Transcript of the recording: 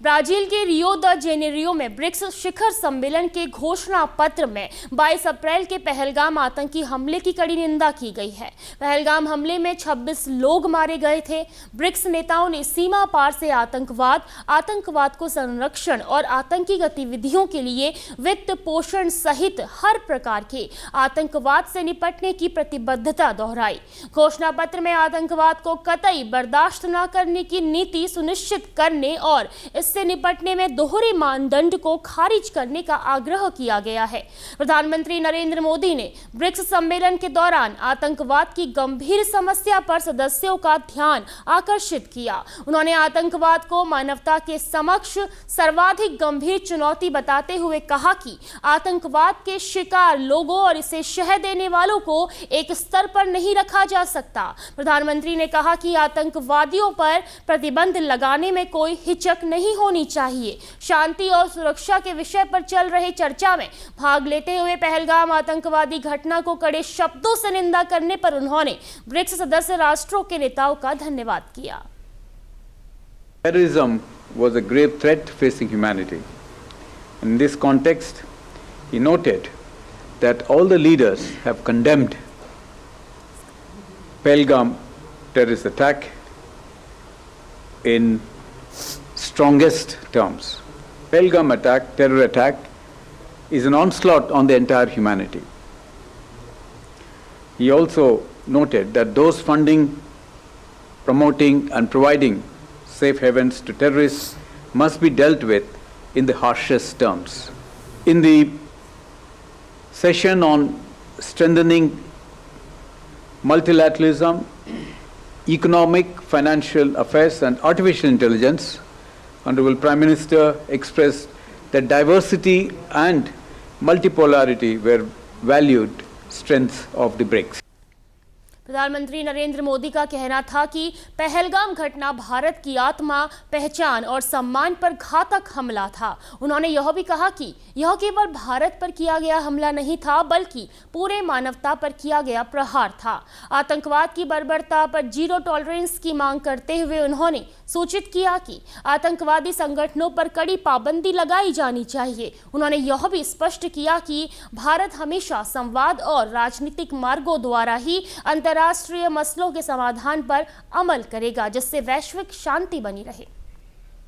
Brazil के Rio de Janeiro में BRICS शिखर सम्मेलन के घोषणा पत्र में 22 अप्रैल के पहलगाम आतंकी हमले की कड़ी निंदा की गई है। पहलगाम हमले में 26 लोग मारे गए थे। ब्रिक्स नेताओं ने सीमा पार से आतंकवाद को संरक्षण और आतंकी गतिविधियों के लिए वित्त पोषण सहित हर प्रकार के आतंकवाद से निपटने की प्रतिबद्धता दोहराई। घोषणा पत्र में आतंकवाद को कतई बर्दाश्त न करने की नीति सुनिश्चित करने और इससे निपटने में दोहरे मानदंड को खारिज करने का आग्रह किया गया है। प्रधानमंत्री नरेंद्र मोदी ने ब्रिक्स सम्मेलन के दौरान आतंकवाद की गंभीर समस्या पर सदस्यों का ध्यान आकर्षित किया। उन्होंने आतंकवाद को मानवता के समक्ष सर्वाधिक गंभीर चुनौती बताते हुए कहा कि आतंकवाद के शिकार लोगों और इसे शह देने वालों को एक स्तर पर नहीं रखा जा सकता। प्रधानमंत्री ने कहा कि आतंकवादियों पर प्रतिबंध लगाने में कोई हिचक नहीं होनी चाहिए। शांति और सुरक्षा के विषय पर चल रही चर्चा में भाग लेते हुए पहलगाम आतंकवादी घटना को कड़े शब्दों से निंदा करने पर उन्होंने ब्रिक्स सदस्य राष्ट्रों के नेताओं का धन्यवाद किया। Terrorism was a grave threat facing humanity. In this context, he noted that all the leaders have condemned Pahalgam terrorist attack in strongest terms. Pahalgam terror attack, is an onslaught on the entire humanity. He also noted that those funding, promoting and providing safe havens to terrorists must be dealt with in the harshest terms. In the session on strengthening multilateralism, economic, financial affairs and artificial intelligence, Honorable Prime Minister expressed that diversity and multipolarity were valued strengths of the BRICS. प्रधानमंत्री नरेंद्र मोदी का कहना था कि पहलगाम घटना भारत की आत्मा, पहचान और सम्मान पर घातक हमला था। उन्होंने यह भी कहा कि यह केवल भारत पर किया गया हमला नहीं था, बल्कि पूरे मानवता पर किया गया प्रहार था। आतंकवाद की बर्बरता पर जीरो टॉलरेंस की मांग करते हुए उन्होंने सूचित किया कि आतंकवादी संगठनों पर कड़ी पाबंदी लगाई जानी चाहिए। उन्होंने यह भी स्पष्ट किया कि भारत हमेशा संवाद और राजनीतिक मार्गों द्वारा ही अंतर्राष्ट्रीय मसलों के समाधान पर अमल करेगा, जिससे वैश्विक शांति बनी रहे।